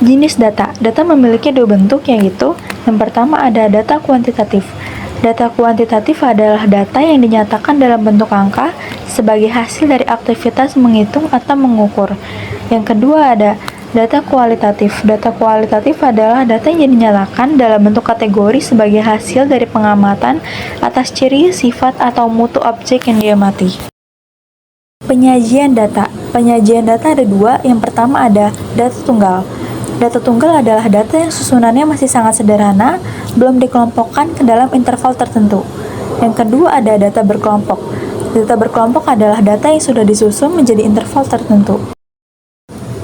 Jenis data. Data memiliki dua bentuk, yaitu yang pertama ada data kuantitatif. Data kuantitatif adalah data yang dinyatakan dalam bentuk angka sebagai hasil dari aktivitas menghitung atau mengukur. Yang kedua ada data kualitatif. Data kualitatif adalah data yang dinyatakan dalam bentuk kategori sebagai hasil dari pengamatan atas ciri, sifat, atau mutu objek yang diamati. Penyajian data. Penyajian data ada dua. Yang pertama ada data tunggal. Data tunggal adalah data yang susunannya masih sangat sederhana, belum dikelompokkan ke dalam interval tertentu. Yang kedua ada data berkelompok. Data berkelompok adalah data yang sudah disusun menjadi interval tertentu.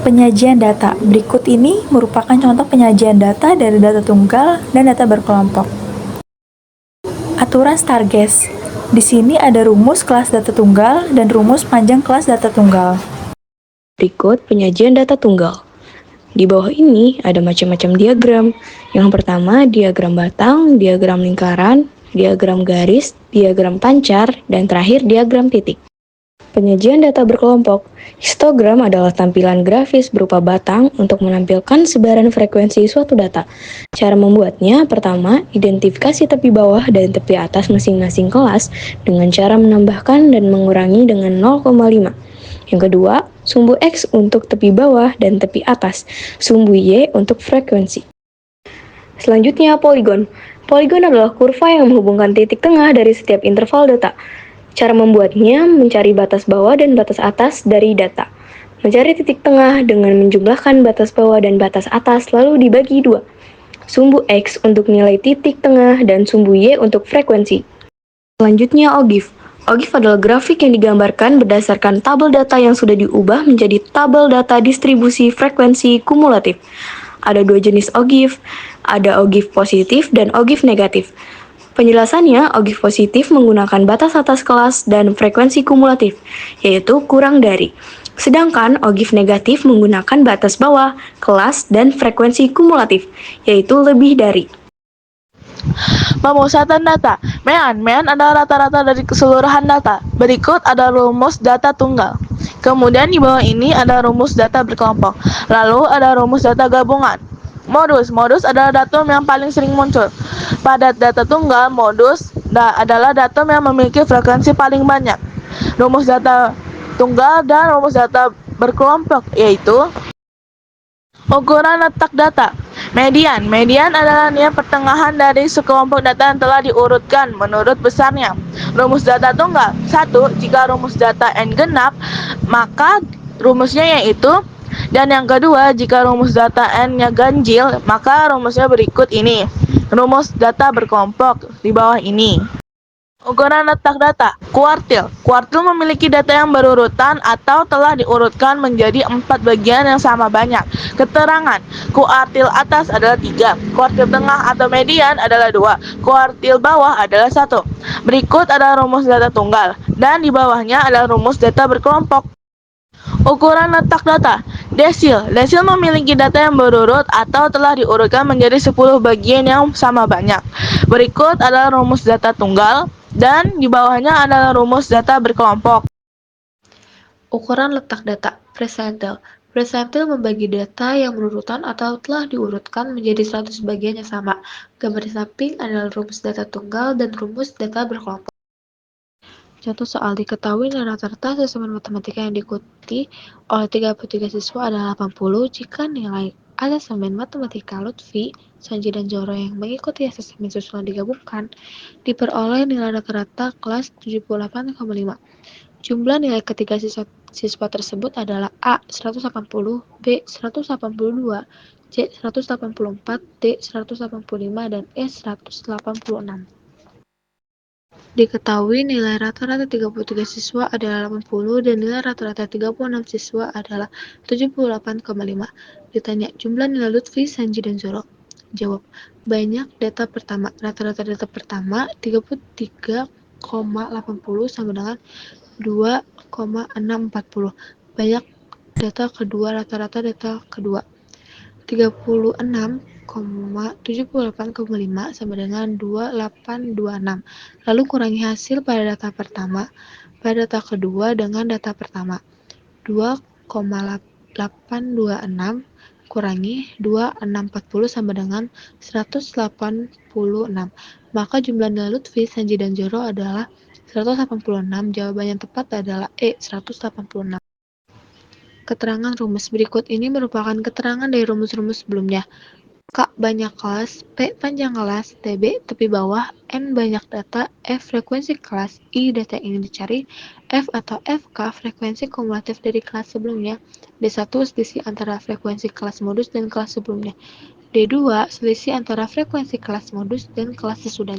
Penyajian data. Berikut ini merupakan contoh penyajian data dari data tunggal dan data berkelompok. Aturan Stargate. Di sini ada rumus kelas data tunggal dan rumus panjang kelas data tunggal. Berikut penyajian data tunggal. Di bawah ini ada macam-macam diagram. Yang pertama, diagram batang, diagram lingkaran, diagram garis, diagram pancar, dan terakhir diagram titik. Penyajian data berkelompok. Histogram adalah tampilan grafis berupa batang untuk menampilkan sebaran frekuensi suatu data. Cara membuatnya, pertama, identifikasi tepi bawah dan tepi atas masing-masing kelas dengan cara menambahkan dan mengurangi dengan 0,5. Yang kedua, sumbu X untuk tepi bawah dan tepi atas, sumbu Y untuk frekuensi. Selanjutnya, poligon. Poligon adalah kurva yang menghubungkan titik tengah dari setiap interval data. Cara membuatnya mencari batas bawah dan batas atas dari data. Mencari titik tengah dengan menjumlahkan batas bawah dan batas atas lalu dibagi dua. Sumbu X untuk nilai titik tengah dan sumbu Y untuk frekuensi. Selanjutnya, OGIF. OGIF adalah grafik yang digambarkan berdasarkan tabel data yang sudah diubah menjadi tabel data distribusi frekuensi kumulatif. Ada dua jenis OGIF, ada OGIF positif dan OGIF negatif. Penjelasannya, OGIF positif menggunakan batas atas kelas dan frekuensi kumulatif, yaitu kurang dari. Sedangkan OGIF negatif menggunakan batas bawah, kelas, dan frekuensi kumulatif, yaitu lebih dari. Pemusatan data. Mean adalah rata-rata dari keseluruhan data. Berikut ada rumus data tunggal. Kemudian di bawah ini ada rumus data berkelompok. Lalu ada rumus data gabungan. Modus adalah datum yang paling sering muncul. Pada data tunggal, modus adalah datum yang memiliki frekuensi paling banyak. Rumus data tunggal dan rumus data berkelompok yaitu ukuran letak data. Median adalah nilai pertengahan dari sekelompok data yang telah diurutkan menurut besarnya. Rumus data tunggal. 1. Jika rumus data n genap, maka rumusnya yaitu. Dan yang kedua, jika rumus data n-nya ganjil, maka rumusnya berikut ini. Rumus data berkelompok di bawah ini. Ukuran letak data. Kuartil. Kuartil memiliki data yang berurutan atau telah diurutkan menjadi 4 bagian yang sama banyak. Keterangan. Kuartil atas adalah 3. Kuartil tengah atau median adalah 2. Kuartil bawah adalah 1. Berikut adalah rumus data tunggal. Dan di bawahnya adalah rumus data berkelompok. Ukuran letak data. Desil. Desil memiliki data yang berurut atau telah diurutkan menjadi 10 bagian yang sama banyak. Berikut adalah rumus data tunggal. Dan di bawahnya adalah rumus data berkelompok. Ukuran letak data. Percentile. Percentile membagi data yang berurutan atau telah diurutkan menjadi 100 bagian yang sama. Gambar di samping adalah rumus data tunggal dan rumus data berkelompok. Contoh soal: diketahui nilai rata-rata asesmen matematika yang diikuti oleh 33 siswa adalah 80 jika nilai asesmen matematika Lutfi, Sanji, dan Zoro yang mengikuti asesmen susulan digabungkan, diperoleh nilai rata-rata kelas 78,5. Jumlah nilai ketiga siswa tersebut adalah A. 180, B. 182, C. 184, D. 185, dan E. 186. Diketahui nilai rata-rata 33 siswa adalah 80 dan nilai rata-rata 36 siswa adalah 78,5. Ditanya jumlah nilai Lutfi, Sanji, dan Zoro. Jawab: banyak data pertama. Rata-rata data pertama 33,80 sama dengan 2,640. Banyak data kedua. Rata-rata data kedua 36,78,5 sama dengan 2826. Lalu kurangi hasil pada data pertama pada data kedua dengan data pertama. 2,826 kurangi 2, 6, 40 sama dengan 186. Maka jumlah nilai Lutfi, Sanji, dan Zoro adalah 186. Jawaban yang tepat adalah E, 186. Keterangan rumus berikut ini merupakan keterangan dari rumus-rumus sebelumnya. K banyak kelas, P panjang kelas, TB tepi bawah, N banyak data, F frekuensi kelas, I data yang ingin dicari, F atau FK frekuensi kumulatif dari kelas sebelumnya, D1 selisih antara frekuensi kelas modus dan kelas sebelumnya, D2 selisih antara frekuensi kelas modus dan kelas sesudahnya.